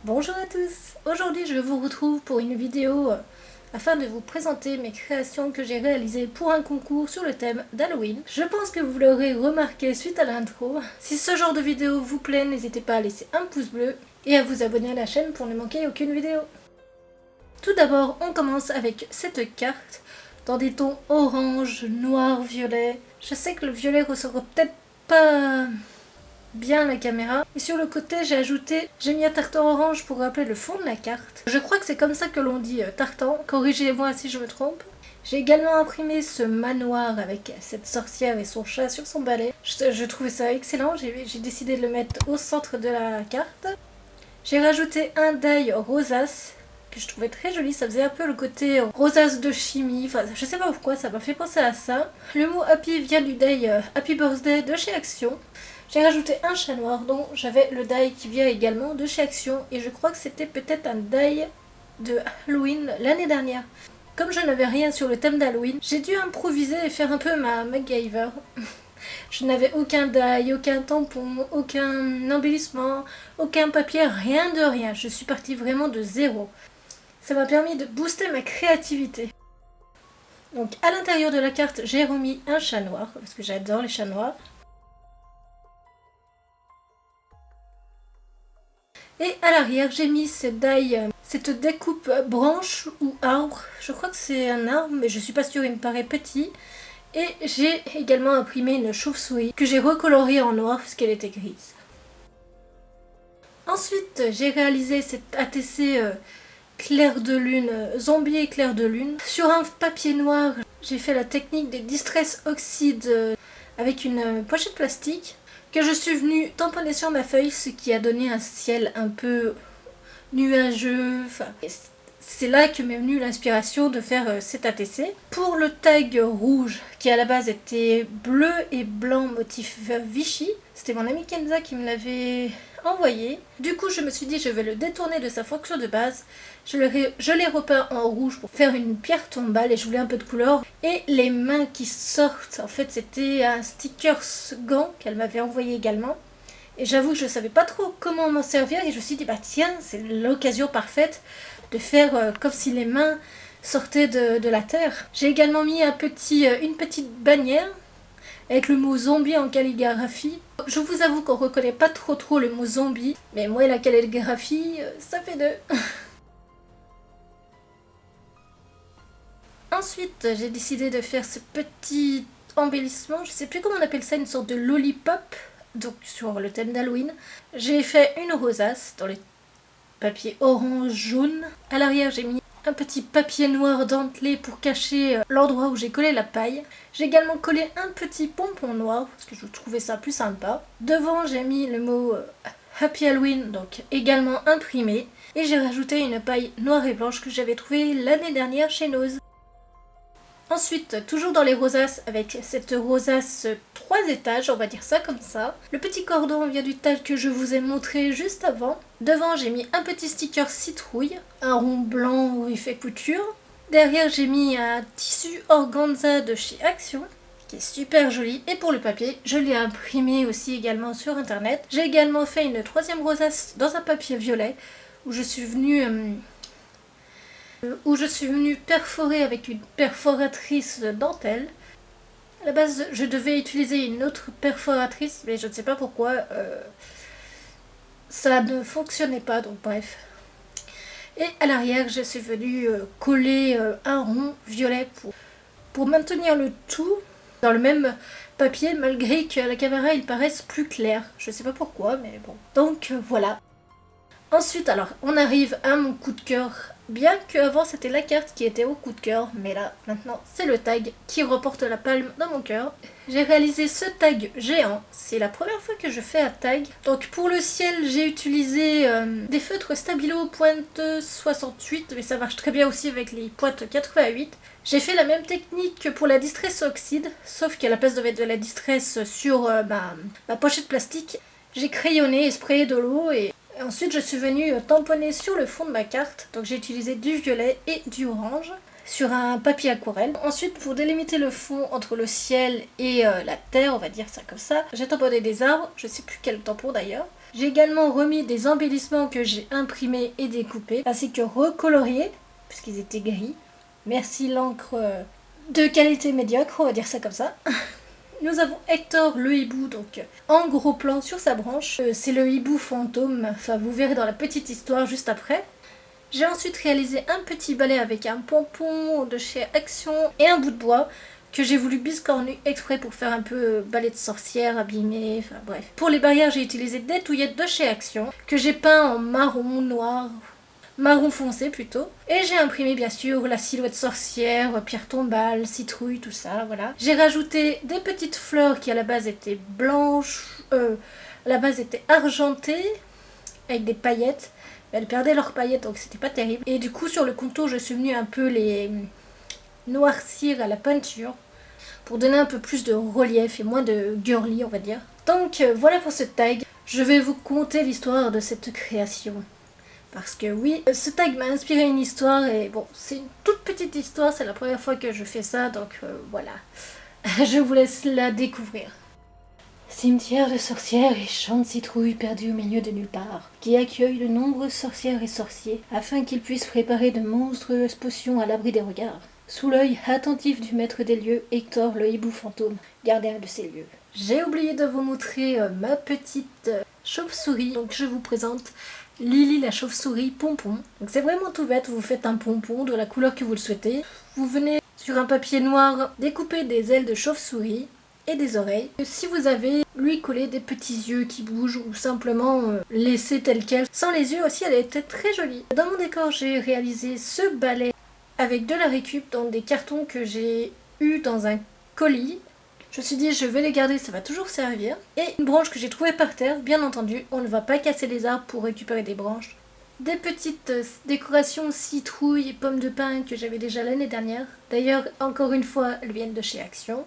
Bonjour à tous. Aujourd'hui je vous retrouve pour une vidéo afin de vous présenter mes créations que j'ai réalisées pour un concours sur le thème d'Halloween. Je pense que vous l'aurez remarqué suite à l'intro. Si ce genre de vidéo vous plaît, n'hésitez pas à laisser un pouce bleu et à vous abonner à la chaîne pour ne manquer aucune vidéo. Tout d'abord, on commence avec cette carte dans des tons orange, noir, violet. Je sais que le violet ressort peut-être pas bien la caméra. Et sur le côté, j'ai mis un tartan orange pour rappeler le fond de la carte. Je crois que c'est comme ça que l'on dit tartan. Corrigez-moi si je me trompe. J'ai également imprimé ce manoir avec cette sorcière et son chat sur son balai. Je trouvais ça excellent. J'ai décidé de le mettre au centre de la carte. J'ai rajouté un die rosace que je trouvais très joli, ça faisait un peu le côté rosace de chimie, enfin je sais pas pourquoi, ça m'a fait penser à ça. Le mot happy vient du die Happy Birthday de chez Action. J'ai rajouté un chat noir dont j'avais le die qui vient également de chez Action et je crois que c'était peut-être un die de Halloween l'année dernière. Comme je n'avais rien sur le thème d'Halloween, j'ai dû improviser et faire un peu ma MacGyver. Je n'avais aucun die, aucun tampon, aucun embellissement, aucun papier, rien de rien. Je suis partie vraiment de zéro. Ça m'a permis de booster ma créativité. Donc à l'intérieur de la carte, j'ai remis un chat noir, parce que j'adore les chats noirs. Et à l'arrière, j'ai mis cette découpe branche ou arbre. Je crois que c'est un arbre, mais je suis pas sûre, il me paraît petit. Et j'ai également imprimé une chauve-souris que j'ai recolorée en noir parce qu'elle était grise. Ensuite, j'ai réalisé cette ATC clair de lune, zombie et clair de lune. Sur un papier noir, j'ai fait la technique des distress oxyde avec une pochette plastique que je suis venue tamponner sur ma feuille, ce qui a donné un ciel un peu nuageux. Enfin, c'est là que m'est venue l'inspiration de faire cet ATC. Pour le tag rouge, qui à la base était bleu et blanc motif Vichy, c'était mon ami Kenza qui me l'avait envoyé. Du coup, je me suis dit, je vais le détourner de sa fonction de base. Je l'ai repeint en rouge pour faire une pierre tombale et je voulais un peu de couleur. Et les mains qui sortent, en fait, c'était un sticker gant qu'elle m'avait envoyé également. Et j'avoue que je ne savais pas trop comment m'en servir et je me suis dit, bah tiens, c'est l'occasion parfaite de faire comme si les mains sortaient de la terre. J'ai également mis une petite bannière avec le mot zombie en calligraphie. Je vous avoue qu'on reconnaît pas trop le mot zombie, mais moi et la calligraphie, ça fait deux. Ensuite, j'ai décidé de faire ce petit embellissement, je sais plus comment on appelle ça, une sorte de lollipop, donc sur le thème d'Halloween. J'ai fait une rosace dans les papiers orange jaune. À l'arrière, j'ai mis un petit papier noir dentelé pour cacher l'endroit où j'ai collé la paille. J'ai également collé un petit pompon noir parce que je trouvais ça plus sympa. Devant, j'ai mis le mot Happy Halloween, donc également imprimé. Et j'ai rajouté une paille noire et blanche que j'avais trouvée l'année dernière chez Nose. Ensuite, toujours dans les rosaces, avec cette rosace 3 étages, on va dire ça comme ça. Le petit cordon vient du tag que je vous ai montré juste avant. Devant, j'ai mis un petit sticker citrouille, un rond blanc où il fait couture. Derrière, j'ai mis un tissu organza de chez Action, qui est super joli. Et pour le papier, je l'ai imprimé aussi également sur internet. J'ai également fait une troisième rosace dans un papier violet, où je suis venue perforer avec une perforatrice dentelle. À la base, je devais utiliser une autre perforatrice, mais je ne sais pas pourquoi. Ça ne fonctionnait pas, donc bref. Et à l'arrière, je suis venue coller un rond violet pour maintenir le tout dans le même papier, malgré qu'à la caméra, il paraisse plus clair. Je ne sais pas pourquoi, mais bon. Donc voilà. Ensuite, alors, on arrive à mon coup de cœur. Bien qu'avant c'était la carte qui était au coup de cœur, mais là, maintenant, c'est le tag qui reporte la palme dans mon cœur. J'ai réalisé ce tag géant. C'est la première fois que je fais un tag. Donc pour le ciel, j'ai utilisé des feutres Stabilo pointe 68, mais ça marche très bien aussi avec les pointes 88. J'ai fait la même technique que pour la distress oxyde, sauf qu'à la place de mettre de la distress sur ma pochette plastique, j'ai crayonné et sprayé de l'eau et ensuite, je suis venue tamponner sur le fond de ma carte. Donc j'ai utilisé du violet et du orange sur un papier aquarelle. Ensuite, pour délimiter le fond entre le ciel et la terre, on va dire ça comme ça, j'ai tamponné des arbres. Je sais plus quel tampon d'ailleurs. J'ai également remis des embellissements que j'ai imprimés et découpés, ainsi que recoloriés, puisqu'ils étaient gris. Merci l'encre de qualité médiocre, on va dire ça comme ça. Nous avons Hector le hibou, donc en gros plan sur sa branche. C'est le hibou fantôme, enfin vous verrez dans la petite histoire juste après. J'ai ensuite réalisé un petit balai avec un pompon de chez Action et un bout de bois que j'ai voulu biscorner exprès pour faire un peu balai de sorcière abîmé, enfin bref. Pour les barrières, j'ai utilisé des touillettes de chez Action que j'ai peint en marron, noir, marron foncé plutôt. Et j'ai imprimé bien sûr la silhouette sorcière, pierre tombale, citrouille, tout ça, voilà. J'ai rajouté des petites fleurs qui à la base étaient blanches, à la base étaient argentées avec des paillettes. Elles perdaient leurs paillettes donc c'était pas terrible. Et du coup sur le contour je suis venue un peu les noircir à la peinture pour donner un peu plus de relief et moins de girly on va dire. Donc voilà pour ce tag. Je vais vous conter l'histoire de cette création. Parce que oui, ce tag m'a inspiré une histoire et bon, c'est une toute petite histoire, c'est la première fois que je fais ça donc voilà. Je vous laisse la découvrir. Cimetière de sorcières et champ de citrouilles perdus au milieu de nulle part, qui accueille de nombreuses sorcières et sorciers, afin qu'ils puissent préparer de monstrueuses potions à l'abri des regards. Sous l'œil attentif du maître des lieux, Hector le hibou fantôme, gardien de ces lieux. J'ai oublié de vous montrer ma petite chauve-souris, donc je vous présente Lily la chauve-souris pompon. Donc c'est vraiment tout bête, vous faites un pompon de la couleur que vous le souhaitez. Vous venez sur un papier noir découper des ailes de chauve-souris et des oreilles. Si vous avez lui coller des petits yeux qui bougent ou simplement laisser tel quel. Sans les yeux aussi elle était très jolie. Dans mon décor j'ai réalisé ce balai avec de la récup dans des cartons que j'ai eu dans un colis. Je me suis dit je vais les garder, ça va toujours servir. Et une branche que j'ai trouvée par terre, bien entendu, on ne va pas casser les arbres pour récupérer des branches. Des petites décorations citrouilles et pommes de pin que j'avais déjà l'année dernière. D'ailleurs, encore une fois, elles viennent de chez Action.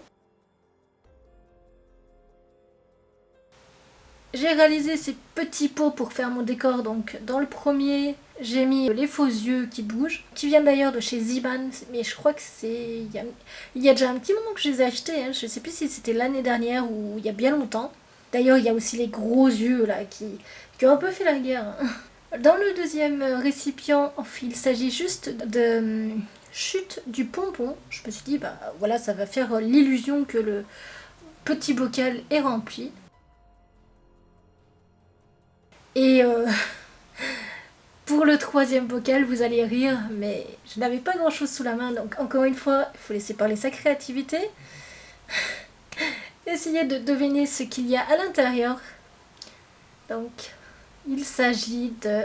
J'ai réalisé ces petits pots pour faire mon décor, donc dans le premier j'ai mis les faux yeux qui bougent, qui viennent d'ailleurs de chez Ziban, mais je crois que c'est... Il y a déjà un petit moment que je les ai achetés, hein. Je sais plus si c'était l'année dernière ou il y a bien longtemps. D'ailleurs il y a aussi les gros yeux là qui ont un peu fait la guerre. Hein. Dans le deuxième récipient, il s'agit juste de chute du pompon. Je me suis dit bah voilà, ça va faire l'illusion que le petit bocal est rempli. Et pour le troisième bocal, vous allez rire, mais je n'avais pas grand chose sous la main, donc encore une fois, il faut laisser parler sa créativité. Essayez de deviner ce qu'il y a à l'intérieur. Donc, il s'agit de...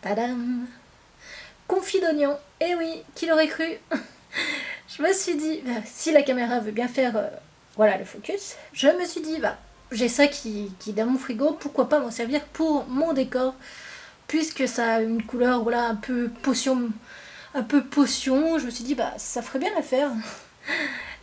Tadam! Confit d'oignon. Eh oui, qui l'aurait cru? Je me suis dit, si la caméra veut bien faire voilà, le focus, je me suis dit, bah, j'ai ça qui est dans mon frigo, pourquoi pas m'en servir pour mon décor, puisque ça a une couleur voilà, un peu potion, je me suis dit bah ça ferait bien l'affaire.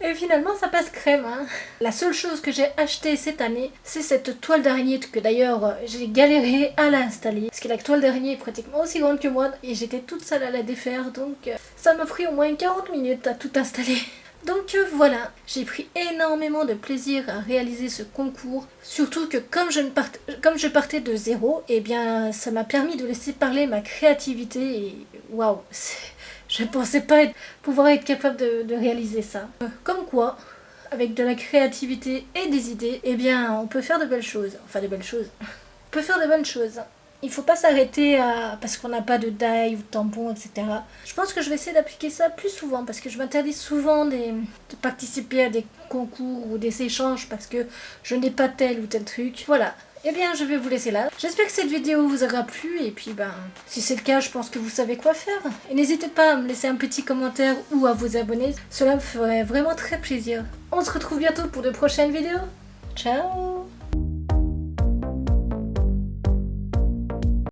Et finalement ça passe crème. Hein. La seule chose que j'ai achetée cette année, c'est cette toile d'araignée que d'ailleurs j'ai galéré à l'installer. Parce que la toile d'araignée est pratiquement aussi grande que moi et j'étais toute seule à la défaire, donc ça m'a pris au moins 40 minutes à tout installer. Donc voilà, j'ai pris énormément de plaisir à réaliser ce concours, surtout que comme je partais de zéro, eh bien ça m'a permis de laisser parler ma créativité et waouh, je ne pensais pas pouvoir être capable de réaliser ça. Comme quoi, avec de la créativité et des idées, eh bien on peut faire de belles choses, enfin de belles choses, on peut faire de bonnes choses. Il faut pas s'arrêter parce qu'on n'a pas de die ou de tampon, etc. Je pense que je vais essayer d'appliquer ça plus souvent parce que je m'interdis souvent de participer à des concours ou des échanges parce que je n'ai pas tel ou tel truc. Voilà. Eh bien, je vais vous laisser là. J'espère que cette vidéo vous aura plu et puis si c'est le cas, je pense que vous savez quoi faire. Et n'hésitez pas à me laisser un petit commentaire ou à vous abonner. Cela me ferait vraiment très plaisir. On se retrouve bientôt pour de prochaines vidéos. Ciao!